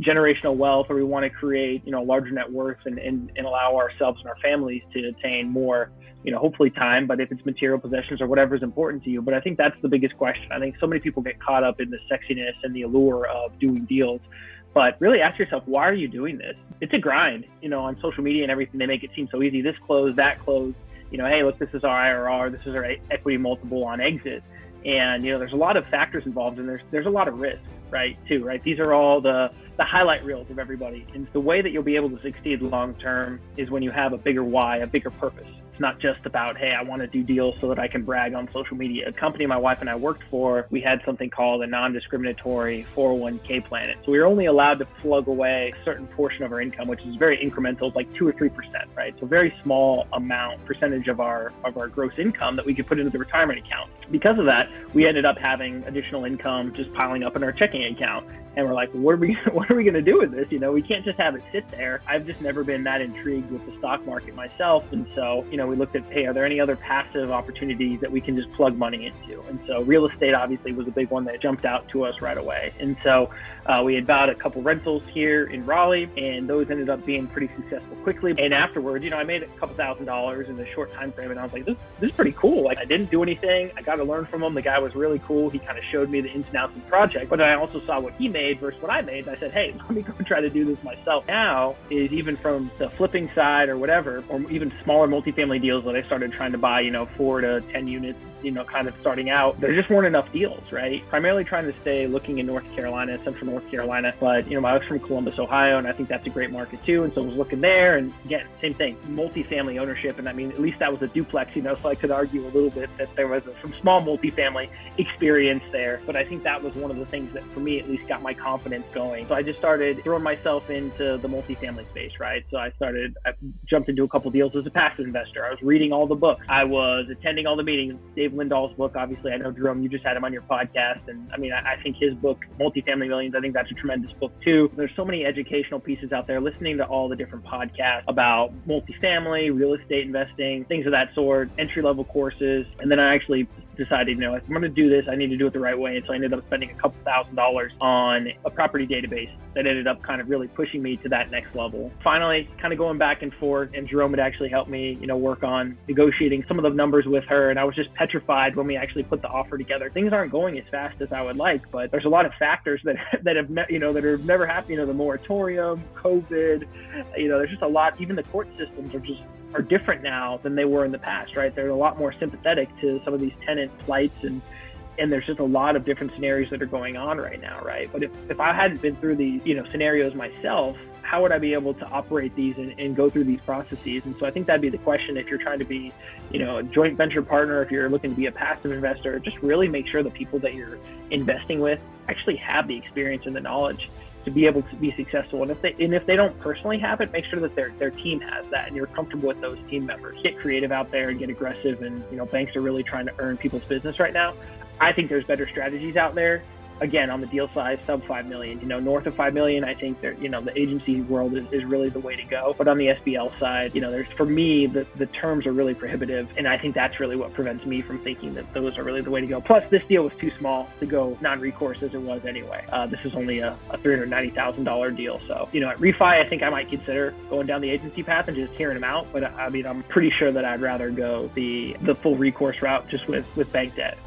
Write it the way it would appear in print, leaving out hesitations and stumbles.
generational wealth, or we want to create, a larger net worth and allow ourselves and our families to attain more, hopefully time, but if it's material possessions or whatever is important to you. But I think that's the biggest question. I think so many people get caught up in the sexiness and the allure of doing deals. But really ask yourself, why are you doing this? It's a grind, on social media and everything. They make it seem so easy. This close, that close, hey, look, this is our IRR. This is our equity multiple on exit. And, there's a lot of factors involved, and there's a lot of risk, right, too, right? These are all the highlight reels of everybody. And the way that you'll be able to succeed long-term is when you have a bigger why, a bigger purpose. It's not just about, hey, I want to do deals so that I can brag on social media. A company my wife and I worked for, we had something called a non-discriminatory 401k plan. So we were only allowed to plug away a certain portion of our income, which is very incremental, like 2 or 3%, right? So very small percentage of our gross income that we could put into the retirement account. Because of that, we ended up having additional income just piling up in our checking account. And we're like, what are we going to do with this? We can't just have it sit there. I've just never been that intrigued with the stock market myself. And so, we looked at, hey, are there any other passive opportunities that we can just plug money into? And so real estate obviously was a big one that jumped out to us right away. And so we had bought a couple rentals here in Raleigh, and those ended up being pretty successful quickly. And afterwards, I made a couple $1,000s in a short time frame, and I was like, this is pretty cool. Like, I didn't do anything. I got to learn from him. The guy was really cool. He kind of showed me the ins and outs of the project, but I also saw what he made versus what I made. And I said, hey, let me go try to do this myself. Now is even from the flipping side or whatever, or even smaller multifamily deals that I started trying to buy, 4 to 10 units, kind of starting out, there just weren't enough deals, right? Primarily trying to stay looking in North Carolina, central North Carolina. But, I was from Columbus, Ohio, and I think that's a great market too. And so I was looking there, and again, same thing, multifamily ownership. And I mean, at least that was a duplex, so I could argue a little bit that there was some small multifamily experience there. But I think that was one of the things that for me at least got my confidence going. So I just started throwing myself into the multifamily space, right? So I jumped into a couple deals as a passive investor. I was reading all the books. I was attending all the meetings. Dave Lindahl's book, obviously, I know, Jerome, you just had him on your podcast. And I mean, I think his book, Multifamily Millions, I think that's a tremendous book too. There's so many educational pieces out there, listening to all the different podcasts about multifamily, real estate investing, things of that sort, entry-level courses. And then I actually decided, if I'm going to do this, I need to do it the right way. And so I ended up spending a couple $1,000s on a property database that ended up kind of really pushing me to that next level. Finally, kind of going back and forth, and Jerome had actually helped me, work on negotiating some of the numbers with her. And I was just petrified when we actually put the offer together. Things aren't going as fast as I would like, but there's a lot of factors that have never happened. The moratorium, COVID, there's just a lot. Even the court systems are different now than they were in the past, right? They're a lot more sympathetic to some of these tenant plights, and there's just a lot of different scenarios that are going on right now, right? But if I hadn't been through these, scenarios myself, how would I be able to operate these and go through these processes? And so I think that'd be the question if you're trying to be, a joint venture partner, if you're looking to be a passive investor, just really make sure the people that you're investing with actually have the experience and the knowledge to be able to be successful. And if they don't personally have it, make sure that their team has that and you're comfortable with those team members. Get creative out there and get aggressive. And, banks are really trying to earn people's business right now. I think there's better strategies out there. Again, on the deal size, sub 5 million, north of 5 million, I think the agency world is really the way to go. But on the SBL side, for me, the terms are really prohibitive. And I think that's really what prevents me from thinking that those are really the way to go. Plus, this deal was too small to go non-recourse as it was anyway. This is only a $390,000 deal. So, at refi, I think I might consider going down the agency path and just hearing them out. But I mean, I'm pretty sure that I'd rather go the full recourse route just with bank debt.